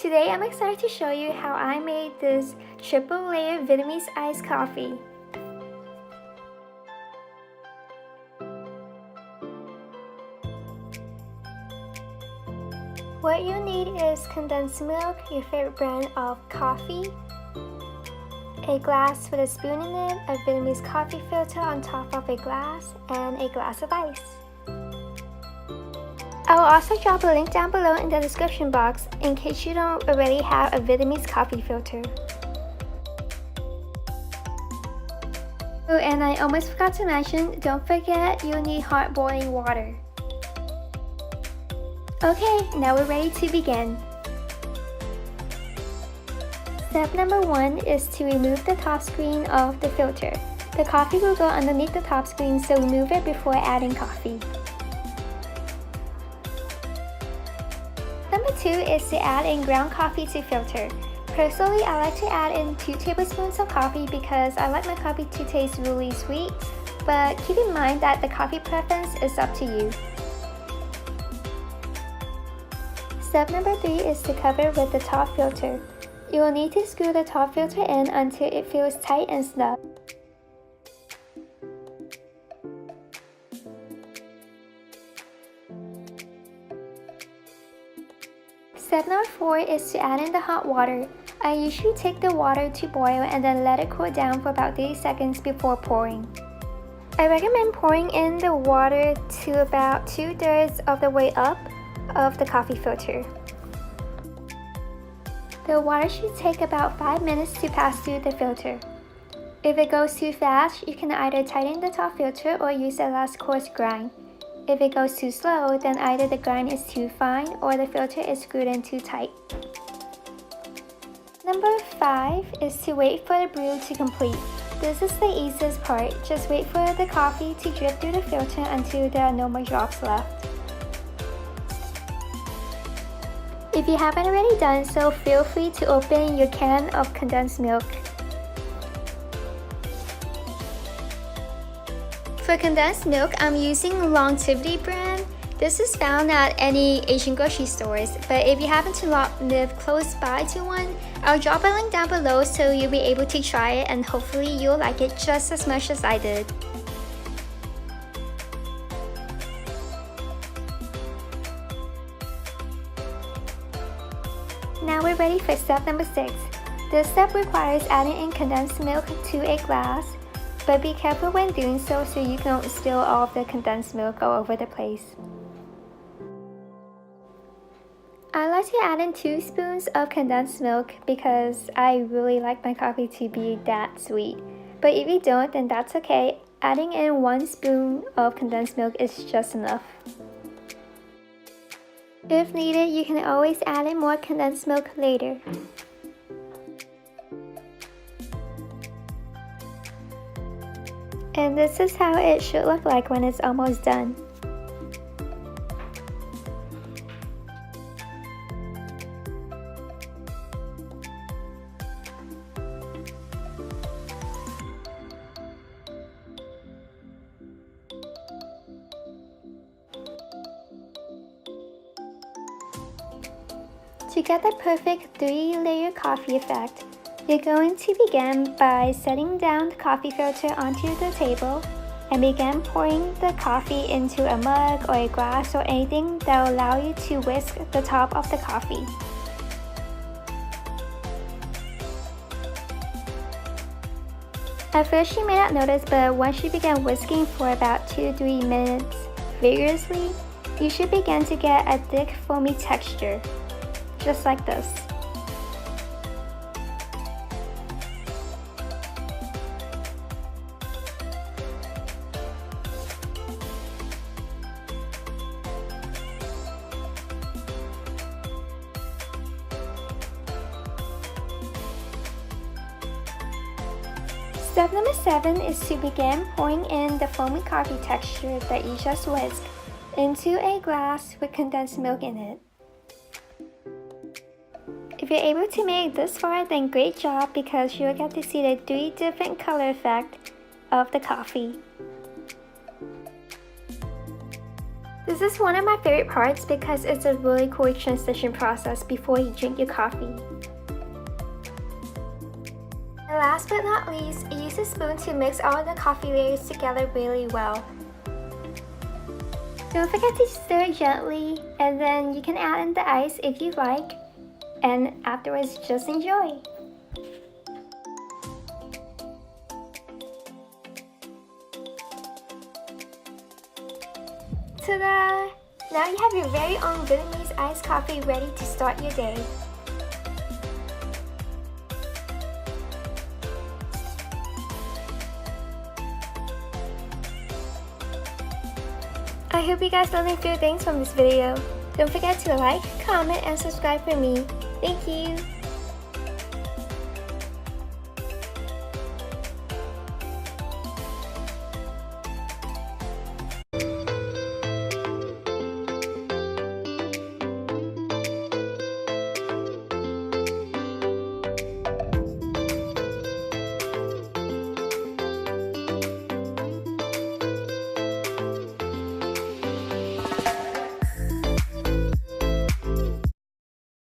Today I'm excited to show you how I made this triple layer Vietnamese iced coffee. What you need is condensed milk, your favorite brand of coffee, a glass with a spoon in it, a Vietnamese coffee filter on top of a glass, and a glass of ice. I will also drop a link down below in the description box in case you don't already have a Vietnamese coffee filter. Oh, and I almost forgot to mention, don't forget you'll need hot boiling water. Okay, now we're ready to begin. Step number 1 is to remove the top screen of the filter. The coffee will go underneath the top screen, so remove it before adding coffee. Number 2 is to add in ground coffee to filter. Personally, I like to add in 2 tablespoons of coffee because I like my coffee to taste really sweet, but keep in mind that the coffee preference is up to you. Step number 3 is to cover with the top filter. You will need to screw the top filter in until it feels tight and snug. Step number 4 is to add in the hot water. I usually take the water to boil and then let it cool down for about 30 seconds before pouring. I recommend pouring in the water to about 2/3 of the way up of the coffee filter. The water should take about 5 minutes to pass through the filter. If it goes too fast, you can either tighten the top filter or use a less coarse grind. If it goes too slow, then either the grind is too fine or the filter is screwed in too tight. Number 5 is to wait for the brew to complete. This is the easiest part. Just wait for the coffee to drip through the filter until there are no more drops left. If you haven't already done so, feel free to open your can of condensed milk. For condensed milk, I'm using Longevity brand. This is found at any Asian grocery stores, but if you happen to live close by to one, I'll drop a link down below so you'll be able to try it and hopefully you'll like it just as much as I did. Now we're ready for step number 6. This step requires adding in condensed milk to a glass, but be careful when doing so you don't spill all of the condensed milk all over the place. I like to add in 2 spoons of condensed milk because I really like my coffee to be that sweet. But if you don't, then that's okay. Adding in 1 spoon of condensed milk is just enough. If needed, you can always add in more condensed milk later. And this is how it should look like when it's almost done. To get the perfect 3-layer coffee effect, you're going to begin by setting down the coffee filter onto the table and begin pouring the coffee into a mug or a glass or anything that will allow you to whisk the top of the coffee. At first you may not notice, but once you begin whisking for about 2 to 3 minutes vigorously, you should begin to get a thick foamy texture, just like this. Step number 7 is to begin pouring in the foamy coffee texture that you just whisked into a glass with condensed milk in it. If you're able to make it this far, then great job because you'll get to see the 3 different color effect of the coffee. This is one of my favorite parts because it's a really quick transition process before you drink your coffee. And last but not least, use a spoon to mix all the coffee layers together really well. Don't forget to stir gently, and then you can add in the ice if you like, and afterwards just enjoy. Ta-da! Now you have your very own Vietnamese iced coffee ready to start your day. I hope you guys learned a few things from this video. Don't forget to like, comment, and subscribe for me. Thank you!